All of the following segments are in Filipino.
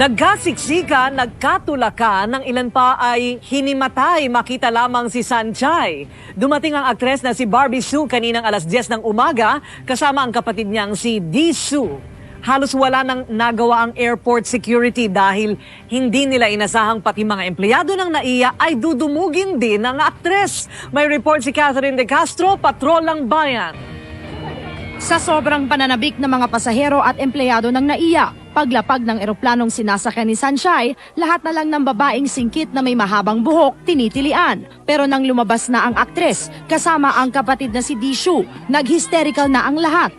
Nagkasiksikan, nagkatulakan, ng ilan pa ay hinimatay, makita lamang si Sanchay. Dumating ang aktres na si Barbie Sue kaninang alas 10 ng umaga kasama ang kapatid niyang si Dee Sue. Halos wala nang nagawa ang airport security dahil hindi nila inasahang pati mga empleyado ng NAIA ay dudumugin din ng aktres. May report si Catherine De Castro, Patrol ng Bayan. Sa sobrang pananabik ng mga pasahero at empleyado ng NAIA, paglapag ng eroplanong sinasakyan ni Sanchay, lahat na lang ng babaeng singkit na may mahabang buhok tinitilian. Pero nang lumabas na ang aktres, kasama ang kapatid na si Dee Sue, nag-hysterical na ang lahat.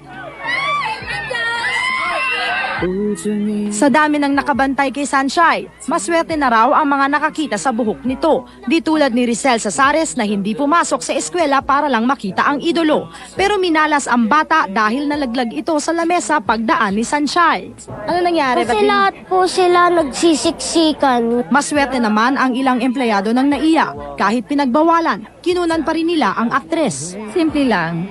Sa dami ng nakabantay kay Sanchay, maswerte na raw ang mga nakakita sa buhok nito. Di tulad ni Rizal Sasares na hindi pumasok sa eskwela para lang makita ang idolo. Pero minalas ang bata dahil nalaglag ito sa lamesa pagdaan ni Sanchay. Ano nangyari? Kasi lahat po sila nagsisiksikan. Maswerte naman ang ilang empleyado ng NAIA. Kahit pinagbawalan, kinunan pa rin nila ang aktres. Simple lang.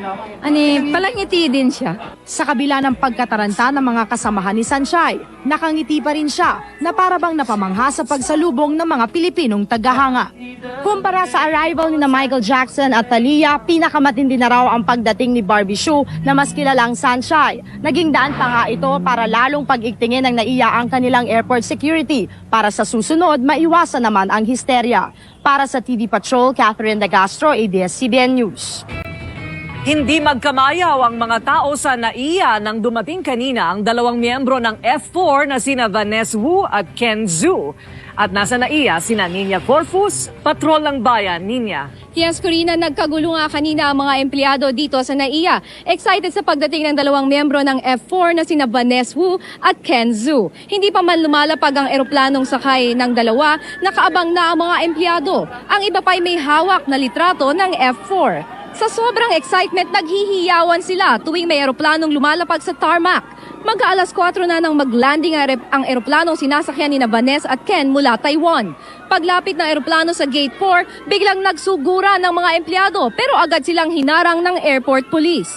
Palangiti din siya. Sa kabila ng pagkataranta ng mga kasamahan ni Sanchay, nakangiti pa rin siya na para bang napamangha sa pagsalubong ng mga Pilipinong tagahanga. Kumpara sa arrival ni na Michael Jackson at Thalia, pinakamatindi na raw ang pagdating ni Barbie Sue na mas kilalang Sanchay. Naging daan pa nga ito para lalong pag-igtingin ng NAIA ang kanilang airport security para sa susunod maiwasan naman ang hysteria. Para sa TV Patrol, Catherine De Castro, ABS-CBN News. Hindi magkamayaw ang mga tao sa NAIA nang dumating kanina ang dalawang miyembro ng F4 na sina Vanessa Wu at Ken Zhu. At nasa NAIA sina Nina Corpus, Patrol ng Bayan. Nina. Yes, Corina, nagkagulo nga kanina ang mga empleyado dito sa NAIA. Excited sa pagdating ng dalawang miyembro ng F4 na sina Vanessa Wu at Ken Zhu. Hindi pa man lumalapag ang eroplanong sakay ng dalawa, nakaabang na ang mga empleyado. Ang iba pa'y may hawak na litrato ng F4. Sa sobrang excitement, naghihiyawan sila tuwing may eroplanong lumalapag sa tarmac. Mag-aalas 4 na nang mag-landing ang eroplanong sinasakyan ni Vanessa at Ken mula Taiwan. Paglapit ng eroplano sa Gate 4, biglang nagsugura ng mga empleyado pero agad silang hinarang ng airport police.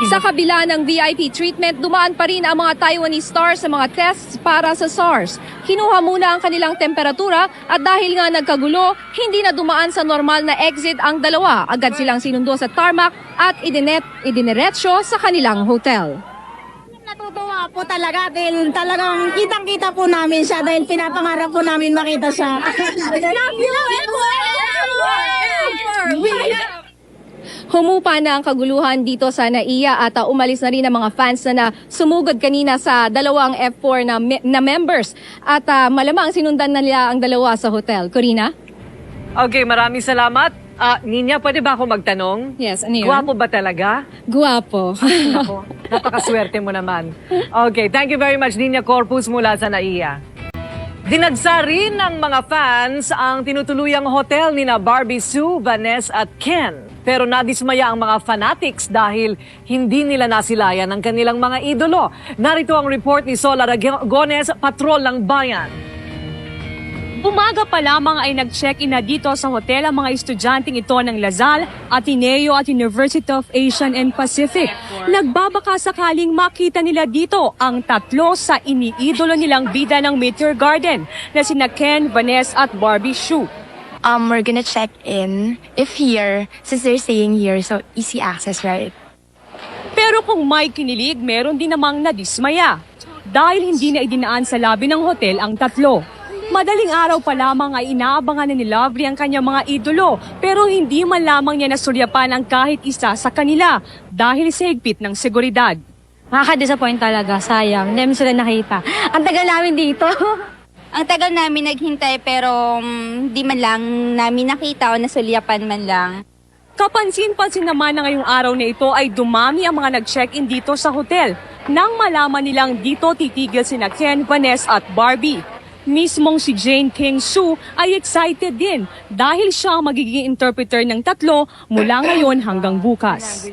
Sa kabila ng VIP treatment, dumaan pa rin ang mga Taiwanese stars sa mga tests para sa SARS. Kinuha muna ang kanilang temperatura at dahil nga nagkagulo, hindi na dumaan sa normal na exit ang dalawa. Agad silang sinundo sa tarmac at idiniretsyo sa kanilang hotel. Natutuwa po talaga dahil talagang kitang-kita po namin siya dahil pinapangarap po namin makita siya. Love you! Humupa na ang kaguluhan dito sa NAIA at umalis na rin ang mga fans na sumugod kanina sa dalawang F4 na members. At malamang sinundan na nila ang dalawa sa hotel. Corina? Okay, maraming salamat. Nina, pwede ba ako magtanong? Yes, ano yun? Gwapo ba talaga? Guwapo. Ako, napakaswerte mo naman. Okay, thank you very much, Nina Corpus mula sa NAIA. Dinagsa rin ng mga fans ang tinutuluyang hotel ni na Barbie Sue, Vanessa at Ken. Pero nadismaya ang mga fanatics dahil hindi nila nasilayan ang kanilang mga idolo. Narito ang report ni Sol Aragones, Patrol ng Bayan. Umaga pa lamang ay nag-check-in na dito sa hotel ang mga estudyanteng ito ng Lazal, Ateneo at University of Asian and Pacific. Nagbabaka sakaling makita nila dito ang tatlo sa iniidolo nilang bida ng Meteor Garden na sina Ken, Vanessa at Barbie Sue. We're gonna check in if here, since they're staying here, so easy access, right? Pero kung may kinilig, meron din namang nadismaya dahil hindi na idinaan sa lobby ng hotel ang tatlo. Madaling araw pa lamang ay inaabangan na ni Lovely ang kanyang mga idolo pero hindi man lamang niya nasuryapan ang kahit isa sa kanila dahil sa higpit ng seguridad. Nakaka-disappoint talaga, sayang. Hindi mo sila nakita. Ang tagal namin dito. Ang tagal namin naghintay pero di man lang namin nakita o nasulyapan man lang. Kapansin-pansin naman na ngayong araw na ito ay dumami ang mga nag-check-in dito sa hotel nang malaman nilang dito titigil sina Ken, Vanessa at Barbie. Mismong si Jane King Sue ay excited din dahil siya ang magiging interpreter ng tatlo mula ngayon hanggang bukas.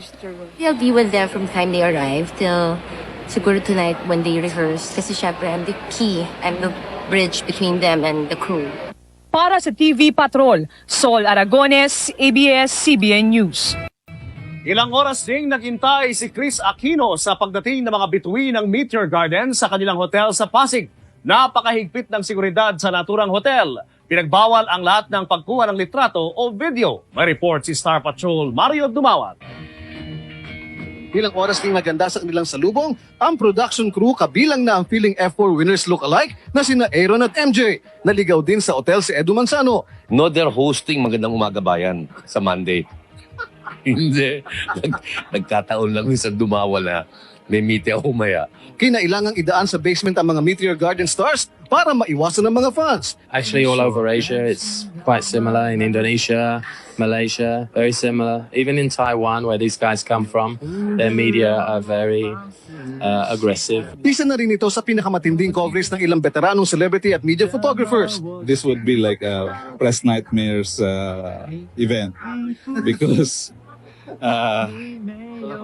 I'll be with them from time they arrive till siguro tonight when they rehearse. Kasi syempre, I'm the key. I'm the bridge between them and the crew. Para sa TV Patrol, Sol Aragones, ABS-CBN News. Ilang oras ding naghintay si Chris Aquino sa pagdating ng mga bituin ng Meteor Garden sa kanilang hotel sa Pasig. Napakahigpit ng seguridad sa naturang hotel. Pinagbawal ang lahat ng pagkuha ng litrato o video. May report si Star Patrol Mario Dumawat. Ilang oras ding naganda sa kanilang salubong ang production crew kabilang na ang Feeling F4 winners look-alike na sina Aaron at MJ. Naligaw din sa hotel si Edu Manzano. No, they're hosting Magandang Umaga Bayan sa Monday. Hindi. Nagkataon lang minsan dumawal na may meeting ako maya. Kinailangang idaan sa basement ang mga Meteor Garden stars para maiwasan ng mga fans. Actually, all over Asia, it's quite similar. In Indonesia, Malaysia, very similar. Even in Taiwan, where these guys come from, their media are very aggressive. Isa na rin ito sa pinakamatinding coverage ng ilang veteranong celebrity at media photographers. This would be like a press nightmares event because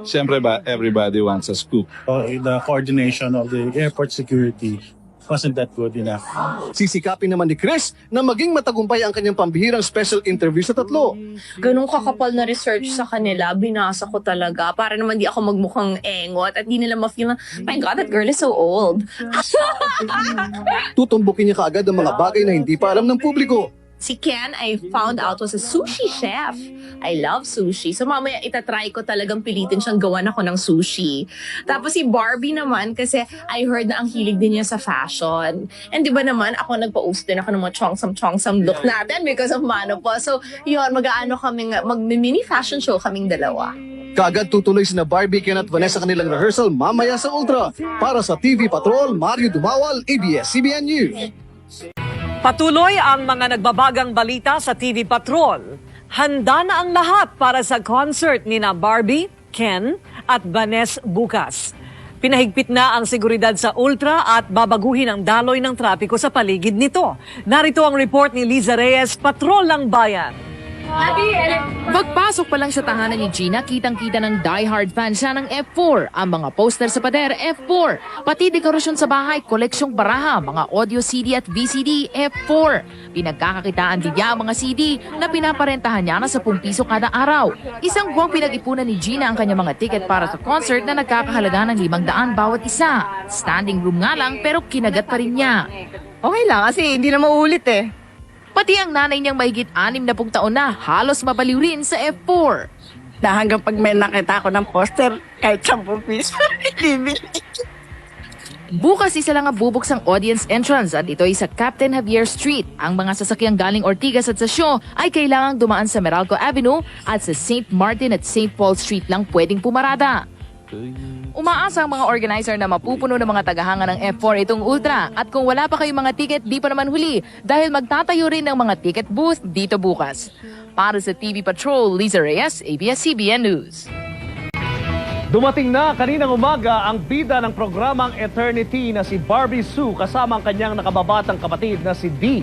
syempre ba, everybody wants a scoop. The coordination of the airport security wasn't that good enough. Sisikapin naman ni Chris na maging matagumpay ang kanyang pambihirang special interview sa tatlo. Ganung kakapal na research sa kanila, binasa ko talaga para naman di ako magmukhang engot at di nila ma-feel na, my God, that girl is so old. Tutumbukin niya kaagad ang mga bagay na hindi pa alam ng publiko. Si Ken, I found out, was a sushi chef. I love sushi. So mamaya itatry ko talagang pilitin siyang gawan ako ng sushi. Tapos si Barbie naman, kasi I heard na ang hilig din niya sa fashion. And di ba naman, ako nagpa-post din ako ng mga chongsam look natin because of Mano po. So yun, mag-mini fashion show kaming dalawa. Kaagad tutuloy sina Barbie, Ken at Vanessa kanilang rehearsal mamaya sa Ultra. Para sa TV Patrol, Mario Dumawal, ABS-CBN News. Patuloy ang mga nagbabagang balita sa TV Patrol. Handa na ang lahat para sa concert ni na Barbie, Ken at Vanessa bukas. Pinahigpit na ang seguridad sa Ultra at babaguhin ang daloy ng trapiko sa paligid nito. Narito ang report ni Liza Reyes, Patrol ng Bayan. Pagpasok pa lang sa tahanan ni Gina, kitang-kita ng diehard fan siya ng F4. Ang mga poster sa pader, F4. Pati dekorasyon sa bahay, koleksyong baraha, mga audio CD at VCD, F4. Pinagkakakitaan din niya ang mga CD na pinaparentahan niya na 10 piso kada araw. Isang buwang pinag-ipunan ni Gina ang kanyang mga ticket para sa concert na nagkakahalaga ng 500 bawat isa. Standing room nga lang pero kinagat pa rin niya. Okay lang kasi hindi na mauulit eh. Pati ang nanay niyang mahigit 60 taon na, halos mabaliw rin sa F4. Na hanggang pag may nakita ako ng poster, kahit 10 piso, bibili. Bukas isa lang ang bubuksang audience entrance at ito ay sa Captain Javier Street. Ang mga sasakyang galing Ortigas at Sasyo ay kailangang dumaan sa Meralco Avenue at sa St. Martin at St. Paul Street lang pwedeng pumarada. Umaasa ang mga organizer na mapupuno ng mga tagahanga ng F4 itong Ultra at kung wala pa kayong mga ticket, di pa naman huli dahil magtatayo rin ng mga ticket booth dito bukas. Para sa TV Patrol, Liza Reyes, ABS-CBN News. Dumating na kaninang umaga ang bida ng programang Eternity na si Barbie Sue kasama ang kanyang nakababatang kapatid na si Dee.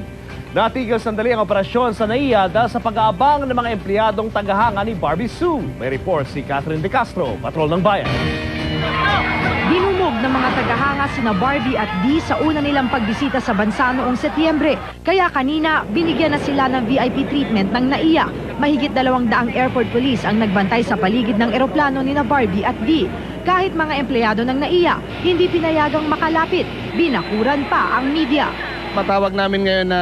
Natigil sandali ang operasyon sa NAIA dahil sa pag-aabang ng mga empleyadong tagahanga ni Barbie Sue. May report si Catherine De Castro, Patrol ng Bayan. Dinumog ng mga tagahanga sina Barbie at Dee sa una nilang pagbisita sa bansa noong Setyembre. Kaya kanina, binigyan na sila ng VIP treatment ng NAIA. Mahigit 200 airport police ang nagbantay sa paligid ng eroplano ni na Barbie at Dee. Kahit mga empleyado ng NAIA, hindi pinayagang makalapit. Binakuran pa ang media. Matawag namin ngayon na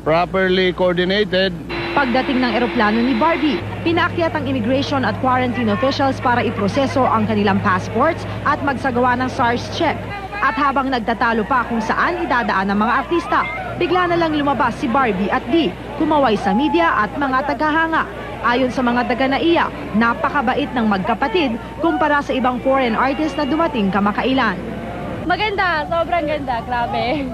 properly coordinated. Pagdating ng eroplano ni Barbie, pinaakyat ang immigration at quarantine officials para iproseso ang kanilang passports at magsagawa ng SARS check. At habang nagtatalo pa kung saan idadaan ang mga artista, bigla na lang lumabas si Barbie at Dee, kumaway sa media at mga tagahanga. Ayon sa mga taga-NAIA, napakabait ng magkapatid kumpara sa ibang foreign artists na dumating kamakailan. Maganda, sobrang ganda, grabe.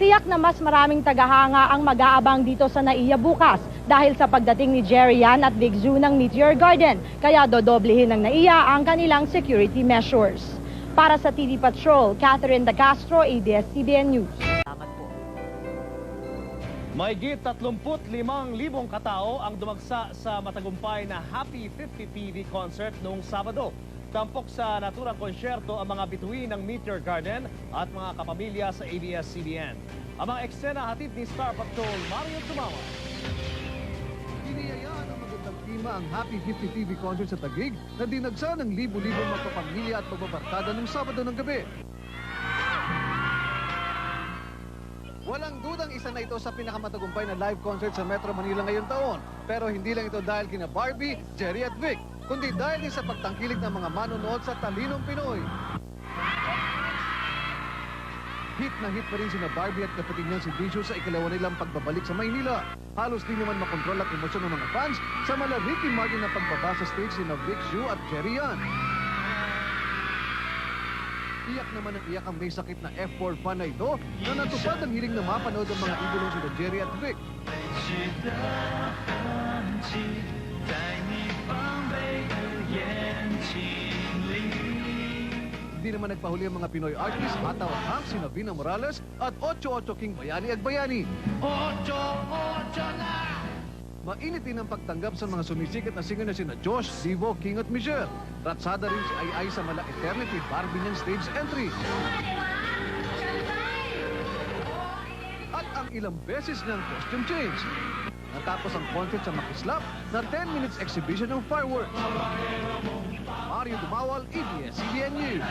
Tiyak na mas maraming tagahanga ang mag-aabang dito sa NAIA bukas dahil sa pagdating ni Jerry Yan at Big Zoo ng Meteor Garden. Kaya dodoblehin ng NAIA ang kanilang security measures. Para sa TV Patrol, Catherine De Castro, ABS-CBN News. Mahigit 35,000 katao ang dumagsa sa matagumpay na Happy 50 TV concert noong Sabado. Tampok sa naturang konsyerto ang mga bituin ng Meteor Garden at mga kapamilya sa ABS-CBN. Ang mga eksena hatid ni Star Patrol Mario Tumawa. Iniyayaan ang magandang team Sinima ang Happy 50 TV concert sa Taguig na dinagsa ng libu-libong magpapamilya at magbabarkada nung Sabado ng gabi. Walang dudang isa na ito sa pinakamatagumpay na live concert sa Metro Manila ngayong taon. Pero hindi lang ito dahil kina Barbie, Jerry at Vic, kundi dahil din sa pagtangkilik ng mga manonood sa talinong Pinoy. Hit na hit pa rin sina Barbie at kapatid niyang si Bishu sa ikalawa nilang pagbabalik sa Maynila. Halos di naman makontrol ang emosyon ng mga fans sa malariking margin na pagbaba sa stage sina Vic, Shu at Jerry Yan. Iyak naman ang iyak ang may sakit na F4 fan na ito na natupad ang hiling na mapanood ang mga idolong sina Jerry at Vic. Hindi naman nagpahuli ang mga Pinoy artists Ataw at Hank, sina Vina Morales at 88 King Bayani Agbayani. 88 na! Mainit din ang pagtanggap sa mga sumisikat na singer na sina Josh, Divo, King at Michelle. Ratsada rin si Ai sa Mala Eternity Barbie niyang stage entry. At ang ilang beses niyang costume change. Natapos ang concert sa Makislap na 10 minutes exhibition ng fireworks. Mario Dumawal, ABS-CBN News.